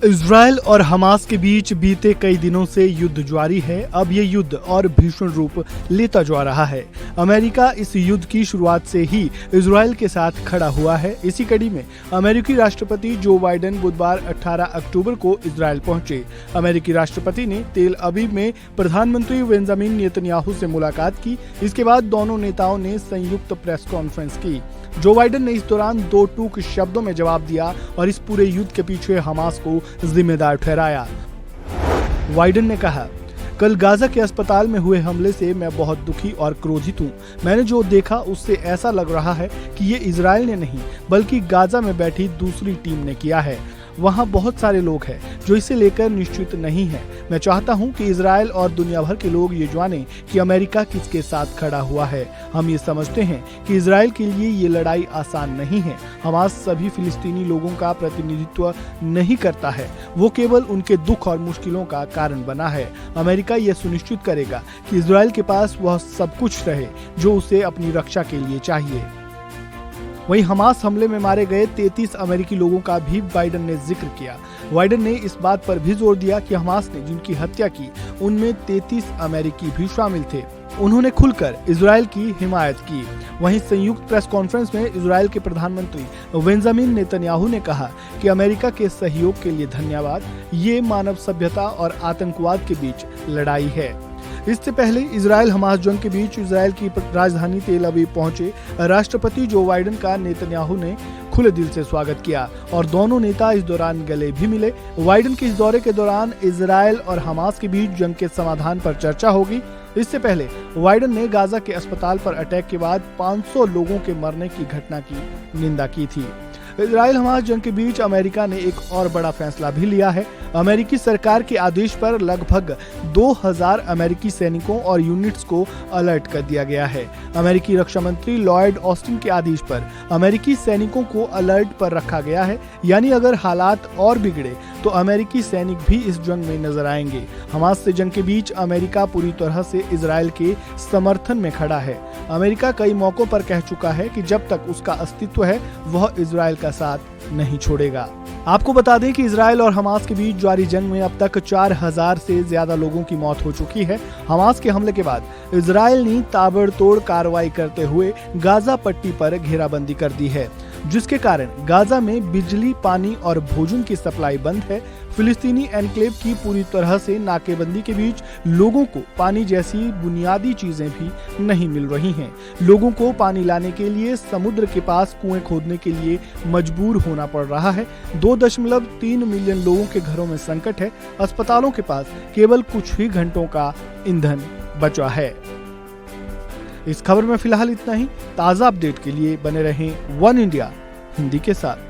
Israel और Hamas के बीच बीते कई दिनों से युद्ध जारी है। अब ये युद्ध और भीषण रूप लेता जा रहा है। अमेरिका इस युद्ध की शुरुआत से ही इजराइल के साथ खड़ा हुआ है। इसी कड़ी में अमेरिकी राष्ट्रपति जो बाइडेन बुधवार 18 अक्टूबर को इजराइल पहुंचे। अमेरिकी राष्ट्रपति ने तेल अवीव में प्रधानमंत्री बेंजामिन नेतन्याहू से मुलाकात की। इसके बाद दोनों नेताओं ने संयुक्त प्रेस कॉन्फ्रेंस की। जो बाइडेन ने इस दौरान दो टूक शब्दों में जवाब दिया और इस पूरे युद्ध के पीछे हमास को जिम्मेदार ठहराया। बाइडेन ने कहा, कल गाजा के अस्पताल में हुए हमले से मैं बहुत दुखी और क्रोधित हूँ। मैंने जो देखा उससे ऐसा लग रहा है कि ये इजराइल ने नहीं बल्कि गाजा में बैठी दूसरी टीम ने किया है। वहाँ बहुत सारे लोग हैं जो इसे लेकर निश्चित नहीं है। मैं चाहता हूँ कि इजराइल और दुनिया भर के लोग ये जानें कि अमेरिका किसके साथ खड़ा हुआ है। हम ये समझते हैं कि इजराइल के लिए ये लड़ाई आसान नहीं है। हमास सभी फिलिस्तीनी लोगों का प्रतिनिधित्व नहीं करता है, वो केवल उनके दुख और मुश्किलों का कारण बना है। अमेरिका ये सुनिश्चित करेगा कि इजराइल के पास वह सब कुछ रहे जो उसे अपनी रक्षा के लिए चाहिए। वहीं हमास हमले में मारे गए 33 अमेरिकी लोगों का भी बाइडेन ने जिक्र किया। बाइडेन ने इस बात पर भी जोर दिया कि हमास ने जिनकी हत्या की उनमें 33 अमेरिकी भी शामिल थे। उन्होंने खुलकर इजराइल की हिमायत की। वहीं संयुक्त प्रेस कॉन्फ्रेंस में इजराइल के प्रधानमंत्री बेंजामिन नेतन्याहू ने कहा कि अमेरिका के सहयोग के लिए धन्यवाद। ये मानव सभ्यता और आतंकवाद के बीच लड़ाई है। इससे पहले इजराइल हमास जंग के बीच इजराइल की राजधानी तेल अवीव पहुंचे राष्ट्रपति जो बाइडेन का नेतन्याहू ने खुले दिल से स्वागत किया और दोनों नेता इस दौरान गले भी मिले। बाइडेन के इस दौरे के दौरान इजराइल और हमास के बीच जंग के समाधान पर चर्चा होगी। इससे पहले बाइडेन ने गाजा के अस्पताल पर अटैक के बाद 500 लोगों के मरने की घटना की निंदा की थी। इजराइल हमास जंग के बीच अमेरिका ने एक और बड़ा फैसला भी लिया है। अमेरिकी सरकार के आदेश पर लगभग 2000 अमेरिकी सैनिकों और यूनिट्स को अलर्ट कर दिया गया है। अमेरिकी रक्षा मंत्री लॉयड ऑस्टिन के आदेश पर अमेरिकी सैनिकों को अलर्ट पर रखा गया है। यानी अगर हालात और बिगड़े तो अमेरिकी सैनिक भी इस जंग में नजर आएंगे। हमास से जंग के बीच अमेरिका पूरी तरह से इजराइल के समर्थन में खड़ा है। अमेरिका कई मौकों पर कह चुका है कि जब तक उसका अस्तित्व है वह इजराइल का साथ नहीं छोड़ेगा। आपको बता दें कि इजराइल और हमास के बीच जारी जंग में अब तक 4000 से ज्यादा लोगों की मौत हो चुकी है। हमास के हमले के बाद इजराइल ने ताबड़तोड़ कार्रवाई करते हुए गाजा पट्टी पर घेराबंदी कर दी है, जिसके कारण गाजा में बिजली, पानी और भोजन की सप्लाई बंद है। फिलिस्तीनी एनक्लेव की पूरी तरह से नाकेबंदी के बीच लोगों को पानी जैसी बुनियादी चीजें भी नहीं मिल रही हैं। लोगों को पानी लाने के लिए समुद्र के पास कुएं खोदने के लिए मजबूर होना पड़ रहा है। 2.3 मिलियन लोगों के घरों में संकट है। अस्पतालों के पास केवल कुछ ही घंटों का ईंधन बचा है। इस खबर में फिलहाल इतना ही। ताज़ा अपडेट के लिए बने रहें वन इंडिया हिंदी के साथ।